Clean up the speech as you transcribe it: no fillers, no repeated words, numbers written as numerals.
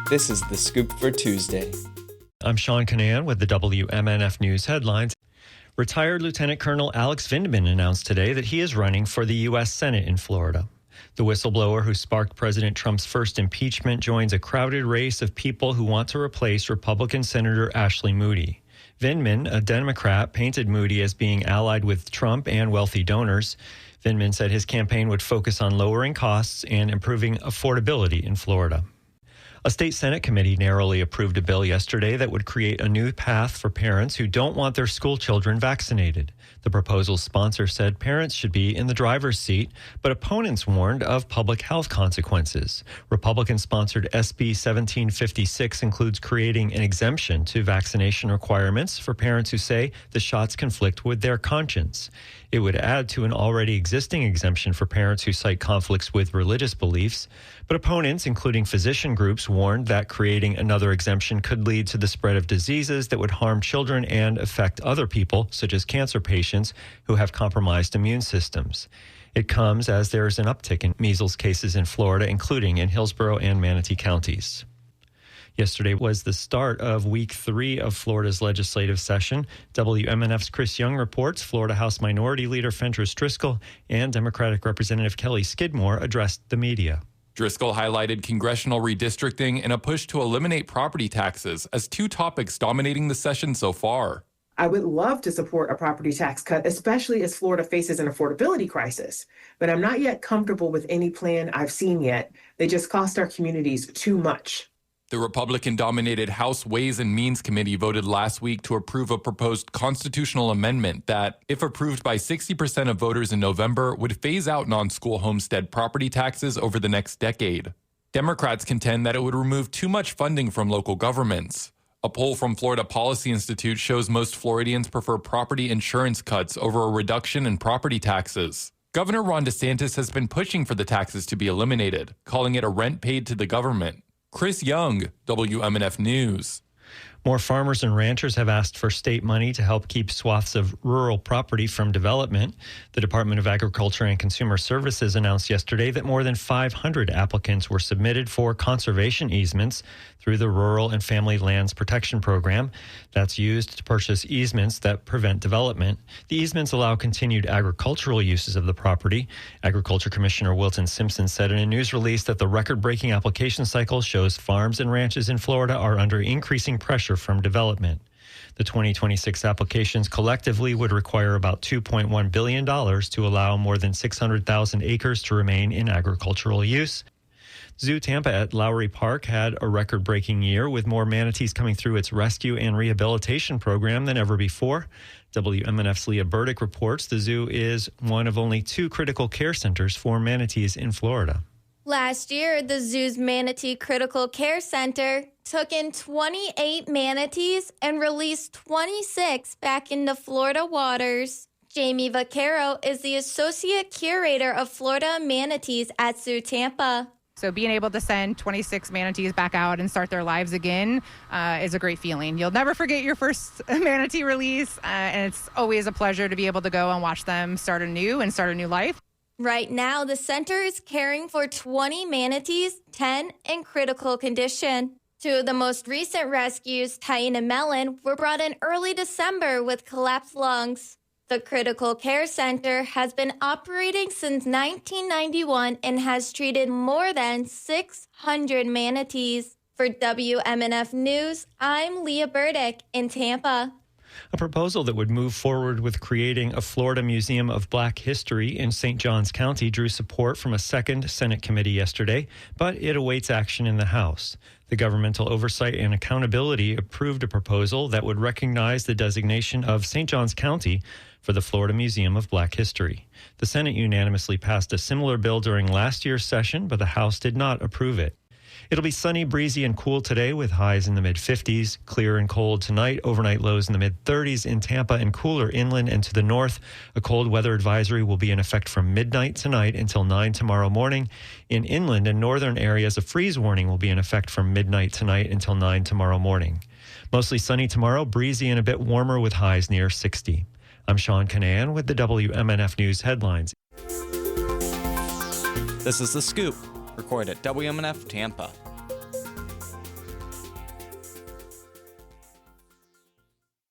This is The Scoop for Tuesday. I'm Sean Canan with the WMNF News headlines. Retired Lieutenant Colonel Alex Vidman announced today that he is running for the U.S. Senate in Florida. The whistleblower who sparked President Trump's first impeachment joins a crowded race of people who want to replace Republican Senator Ashley Moody. Vidman, a Democrat, painted Moody as being allied with Trump and wealthy donors. Vidman said his campaign would focus on lowering costs and improving affordability in Florida. A state Senate committee narrowly approved a bill yesterday that would create a new path for parents who don't want their school children vaccinated. The proposal's sponsor said parents should be in the driver's seat, but opponents warned of public health consequences. Republican-sponsored SB 1756 includes creating an exemption to vaccination requirements for parents who say the shots conflict with their conscience. It would add to an already existing exemption for parents who cite conflicts with religious beliefs, but opponents, including physician groups, warned that creating another exemption could lead to the spread of diseases that would harm children and affect other people, such as cancer patients who have compromised immune systems. It comes as there is an uptick in measles cases in Florida, including in Hillsborough and Manatee counties. Yesterday was the start of week 3 of Florida's legislative session. WMNF's Chris Young reports Florida House Minority Leader Fentress Driscoll and Democratic Representative Kelly Skidmore addressed the media. Driscoll highlighted congressional redistricting and a push to eliminate property taxes as two topics dominating the session so far. I would love to support a property tax cut, especially as Florida faces an affordability crisis. But I'm not yet comfortable with any plan I've seen yet. They just cost our communities too much. The Republican-dominated House Ways and Means Committee voted last week to approve a proposed constitutional amendment that, if approved by 60% of voters in November, would phase out non-school homestead property taxes over the next decade. Democrats contend that it would remove too much funding from local governments. A poll from Florida Policy Institute shows most Floridians prefer property insurance cuts over a reduction in property taxes. Governor Ron DeSantis has been pushing for the taxes to be eliminated, calling it a rent paid to the government. Chris Young, WMNF News. More farmers and ranchers have asked for state money to help keep swaths of rural property from development. The Department of Agriculture and Consumer Services announced yesterday that more than 500 applicants were submitted for conservation easements through the Rural and Family Lands Protection Program. That's used to purchase easements that prevent development. The easements allow continued agricultural uses of the property. Agriculture Commissioner Wilton Simpson said in a news release that the record-breaking application cycle shows farms and ranches in Florida are under increasing pressure from development. The 2026 applications collectively would require about $2.1 billion to allow more than 600,000 acres to remain in agricultural use. Zoo Tampa at Lowry Park had a record-breaking year with more manatees coming through its rescue and rehabilitation program than ever before. WMNF's Leah Burdick reports the zoo is one of only 2 critical care centers for manatees in Florida. Last year, the zoo's Manatee Critical Care Center took in 28 manatees and released 26 back into Florida waters. Jamie Vaquero is the Associate Curator of Florida Manatees at Zoo Tampa. So being able to send 26 manatees back out and start their lives again is a great feeling. You'll never forget your first manatee release, and it's always a pleasure to be able to go and watch them start anew and start a new life. Right now, the center is caring for 20 manatees, 10 in critical condition. 2 of the most recent rescues, Titan and Melon, were brought in early December with collapsed lungs. The Critical Care Center has been operating since 1991 and has treated more than 600 manatees. For WMNF News, I'm Leah Burdick in Tampa. A proposal that would move forward with creating a Florida Museum of Black History in St. Johns County drew support from a second Senate committee yesterday, but it awaits action in the House. The Governmental Oversight and Accountability approved a proposal that would recognize the designation of St. Johns County for the Florida Museum of Black History. The Senate unanimously passed a similar bill during last year's session, but the House did not approve it. It'll be sunny, breezy, and cool today with highs in the mid-50s. Clear and cold tonight, overnight lows in the mid-30s in Tampa and cooler inland and to the north. A cold weather advisory will be in effect from midnight tonight until 9 tomorrow morning. In inland and northern areas, a freeze warning will be in effect from midnight tonight until 9 tomorrow morning. Mostly sunny tomorrow, breezy and a bit warmer with highs near 60. I'm Sean Canan with the WMNF News headlines. This is The Scoop, recorded at WMNF Tampa.